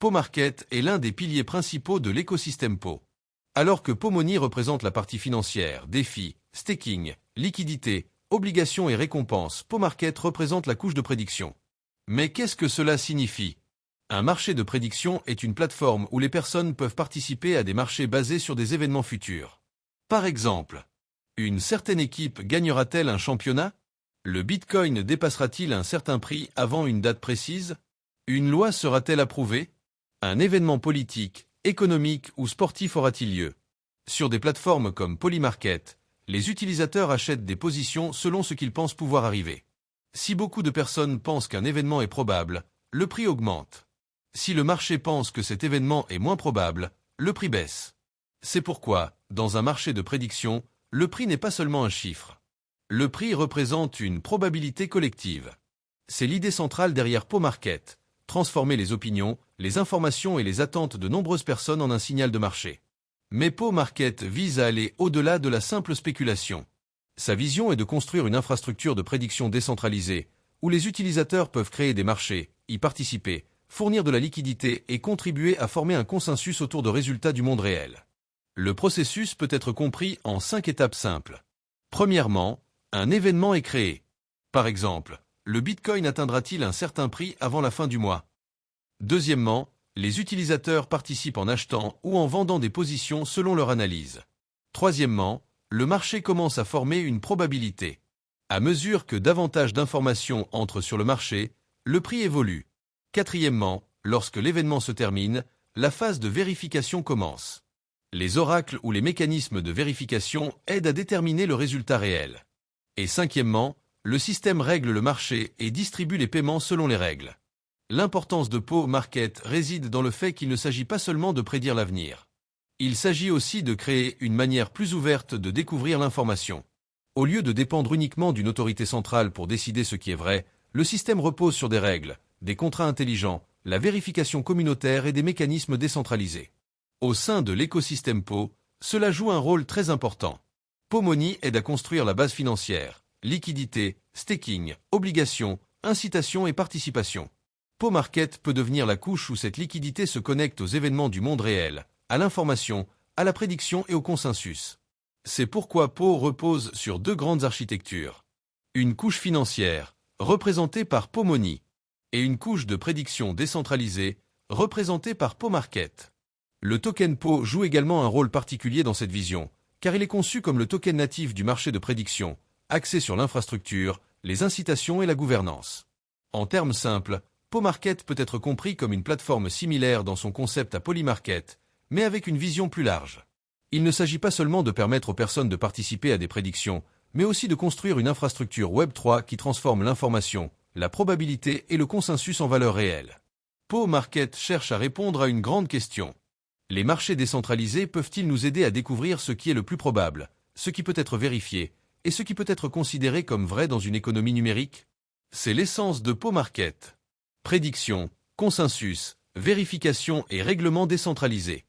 PoMarket est l'un des piliers principaux de l'écosystème Po. Alors que PoMoney représente la partie financière, défis, staking, liquidité, obligations et récompenses, PoMarket représente la couche de prédiction. Mais qu'est-ce que cela signifie? Un marché de prédiction est une plateforme où les personnes peuvent participer à des marchés basés sur des événements futurs. Par exemple, une certaine équipe gagnera-t-elle un championnat? Le Bitcoin dépassera-t-il un certain prix avant une date précise? Une loi sera-t-elle approuvée? Un événement politique, économique ou sportif aura-t-il lieu? Sur des plateformes comme Polymarket, les utilisateurs achètent des positions selon ce qu'ils pensent pouvoir arriver. Si beaucoup de personnes pensent qu'un événement est probable, le prix augmente. Si le marché pense que cet événement est moins probable, le prix baisse. C'est pourquoi, dans un marché de prédiction, le prix n'est pas seulement un chiffre. Le prix représente une probabilité collective. C'est l'idée centrale derrière PoMarket, transformer les opinions, les informations et les attentes de nombreuses personnes en un signal de marché. Mais PoMarket vise à aller au-delà de la simple spéculation. Sa vision est de construire une infrastructure de prédiction décentralisée, où les utilisateurs peuvent créer des marchés, y participer, fournir de la liquidité et contribuer à former un consensus autour de résultats du monde réel. Le processus peut être compris en 5 étapes simples. Premièrement, un événement est créé. Par exemple, le Bitcoin atteindra-t-il un certain prix avant la fin du mois? Deuxièmement, les utilisateurs participent en achetant ou en vendant des positions selon leur analyse. Troisièmement, le marché commence à former une probabilité. À mesure que davantage d'informations entrent sur le marché, le prix évolue. Quatrièmement, lorsque l'événement se termine, la phase de vérification commence. Les oracles ou les mécanismes de vérification aident à déterminer le résultat réel. Et cinquièmement, le système règle le marché et distribue les paiements selon les règles. L'importance de PoMarket réside dans le fait qu'il ne s'agit pas seulement de prédire l'avenir. Il s'agit aussi de créer une manière plus ouverte de découvrir l'information. Au lieu de dépendre uniquement d'une autorité centrale pour décider ce qui est vrai, le système repose sur des règles, des contrats intelligents, la vérification communautaire et des mécanismes décentralisés. Au sein de l'écosystème Po, cela joue un rôle très important. PoMoney aide à construire la base financière, liquidité, staking, obligations, incitation et participation. PoMarket peut devenir la couche où cette liquidité se connecte aux événements du monde réel, à l'information, à la prédiction et au consensus. C'est pourquoi Po repose sur 2 grandes architectures. Une couche financière, représentée par PoMoney, et une couche de prédiction décentralisée, représentée par PoMarket. Le token Po joue également un rôle particulier dans cette vision, car il est conçu comme le token natif du marché de prédiction, axé sur l'infrastructure, les incitations et la gouvernance. En termes simples, PoMarket peut être compris comme une plateforme similaire dans son concept à Polymarket, mais avec une vision plus large. Il ne s'agit pas seulement de permettre aux personnes de participer à des prédictions, mais aussi de construire une infrastructure Web3 qui transforme l'information, la probabilité et le consensus en valeur réelle. PoMarket cherche à répondre à une grande question. Les marchés décentralisés peuvent-ils nous aider à découvrir ce qui est le plus probable, ce qui peut être vérifié, et ce qui peut être considéré comme vrai dans une économie numérique? C'est l'essence de PoMarket. Prédiction, consensus, vérification et règlement décentralisé.